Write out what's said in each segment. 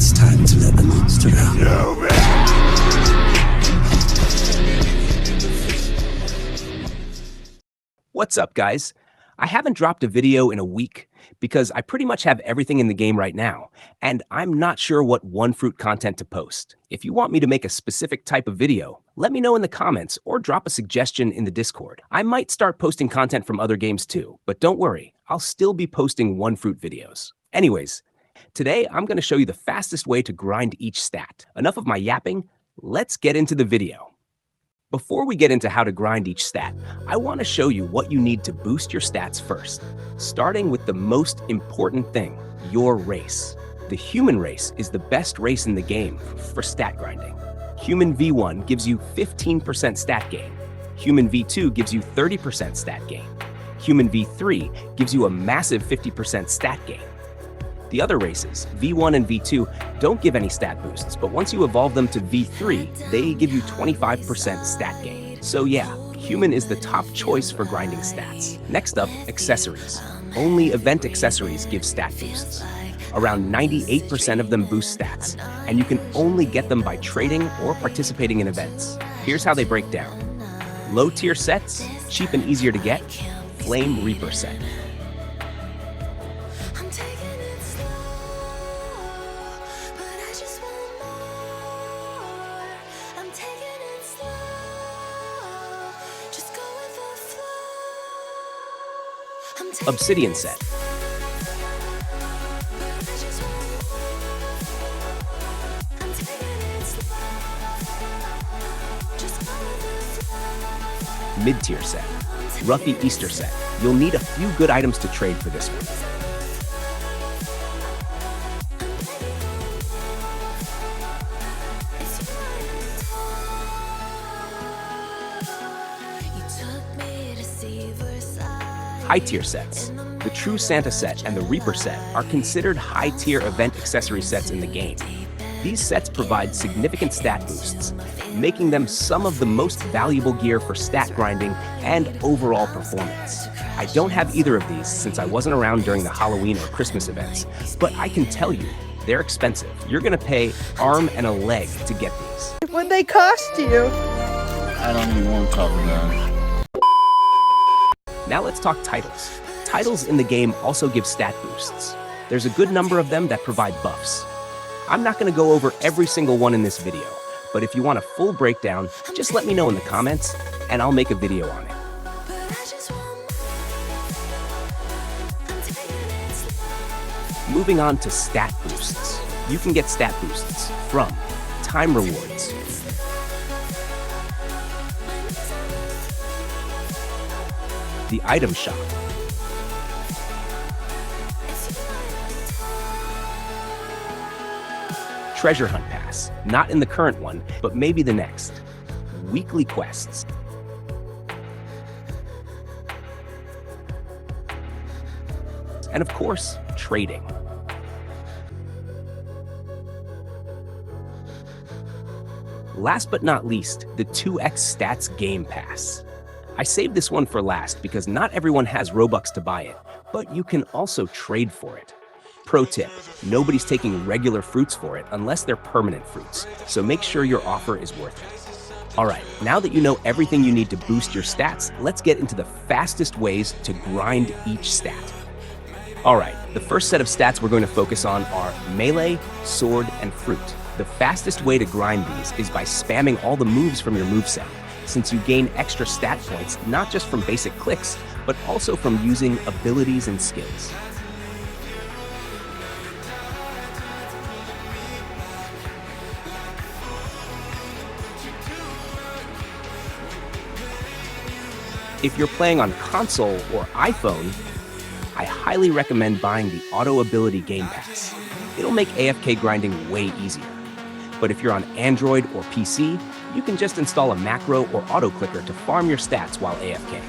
It's time to let the monster out. What's up, guys? I haven't dropped a video in a week because I pretty much have everything in the game right now, and I'm not sure what one fruit content to post. If you want me to make a specific type of video, let me know in the comments or drop a suggestion in the Discord. I might start posting content from other games too, but don't worry, I'll still be posting one fruit videos. Anyways, today I'm going to show you the fastest way to grind each stat. Enough of my yapping, let's get into the video. Before we get into how to grind each stat, I want to show you what you need to boost your stats first, starting with the most important thing, your race. The human race is the best race in the game for stat grinding. Human V1 gives you 15% stat gain. Human V2 gives you 30% stat gain. Human V3 gives you a massive 50% stat gain. The other races, V1 and V2, don't give any stat boosts, but once you evolve them to V3, they give you 25% stat gain. So yeah, human is the top choice for grinding stats. Next up, accessories. Only event accessories give stat boosts. Around 98% of them boost stats, and you can only get them by trading or participating in events. Here's how they break down. Low tier sets, cheap and easier to get, Flame Reaper set. Obsidian set. Mid-tier set. Ruffy Easter set. You'll need a few good items to trade for this one. High-tier sets. The True Santa set and the Reaper set are considered high-tier event accessory sets in the game. These sets provide significant stat boosts, making them some of the most valuable gear for stat grinding and overall performance. I don't have either of these since I wasn't around during the Halloween or Christmas events, but I can tell you, they're expensive. You're gonna pay arm and a leg to get these. What'd they cost you? I don't even want to talk about it. Now let's talk titles. Titles in the game also give stat boosts. There's a good number of them that provide buffs. I'm not going to go over every single one in this video, but if you want a full breakdown, just let me know in the comments, and I'll make a video on it. Moving on to stat boosts. You can get stat boosts from time rewards, the item shop, treasure hunt pass, not in the current one, but maybe the next, weekly quests, and of course, trading. Last but not least, the 2x Stats Game Pass. I saved this one for last because not everyone has Robux to buy it, but you can also trade for it. Pro tip, nobody's taking regular fruits for it unless they're permanent fruits, so make sure your offer is worth it. Alright, now that you know everything you need to boost your stats, let's get into the fastest ways to grind each stat. Alright, the first set of stats we're going to focus on are melee, sword, and fruit. The fastest way to grind these is by spamming all the moves from your moveset, since you gain extra stat points not just from basic clicks, but also from using abilities and skills. If you're playing on console or iPhone, I highly recommend buying the Auto Ability Game Pass. It'll make AFK grinding way easier. But if you're on Android or PC, you can just install a macro or auto clicker to farm your stats while AFK.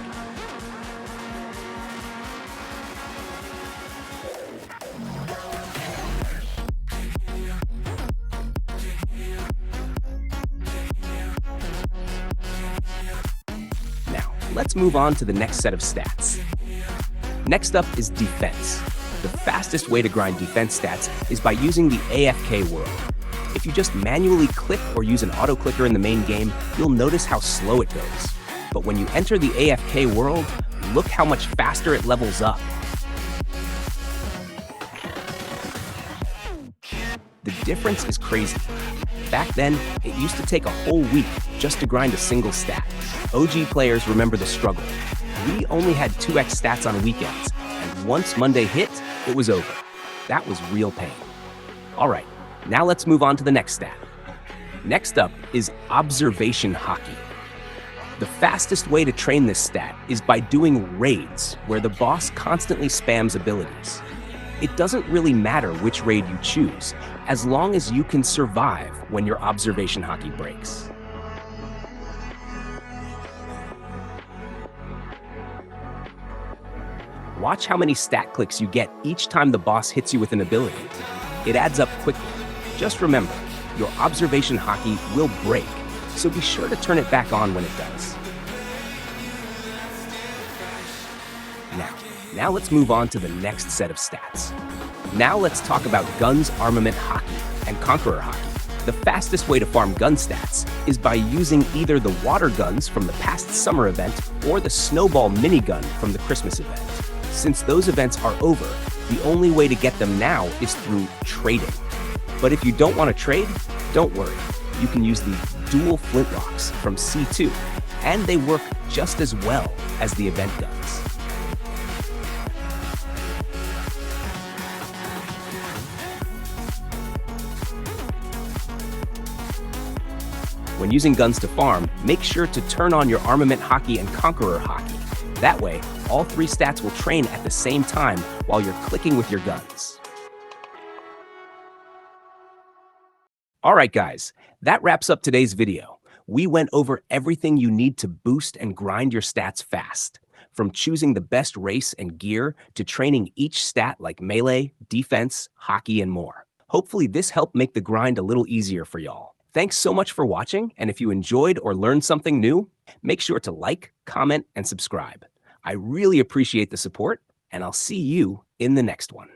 Now, let's move on to the next set of stats. Next up is defense. The fastest way to grind defense stats is by using the AFK world. If you just manually click or use an auto-clicker in the main game, you'll notice how slow it goes. But when you enter the AFK world, look how much faster it levels up. The difference is crazy. Back then, it used to take a whole week just to grind a single stat. OG players remember the struggle. We only had 2x stats on weekends, and once Monday hit, it was over. That was real pain. All right, now let's move on to the next stat. Next up is observation haki. The fastest way to train this stat is by doing raids, where the boss constantly spams abilities. It doesn't really matter which raid you choose, as long as you can survive when your observation haki breaks. Watch how many stat clicks you get each time the boss hits you with an ability. It adds up quickly. Just remember, your observation haki will break, so be sure to turn it back on when it does. Now let's move on to the next set of stats. Now let's talk about Guns, Armament, Haki, and Conqueror Haki. The fastest way to farm gun stats is by using either the water guns from the past summer event or the snowball minigun from the Christmas event. Since those events are over, the only way to get them now is through trading. But if you don't want to trade, don't worry. You can use the dual flintlocks from C2, and they work just as well as the event guns. When using guns to farm, make sure to turn on your Armament Haki and Conqueror Haki. That way, all three stats will train at the same time while you're clicking with your guns. All right, guys, that wraps up today's video. We went over everything you need to boost and grind your stats fast, from choosing the best race and gear to training each stat like melee, defense, hockey, and more. Hopefully this helped make the grind a little easier for y'all. Thanks so much for watching, and if you enjoyed or learned something new, make sure to like, comment, and subscribe. I really appreciate the support, and I'll see you in the next one.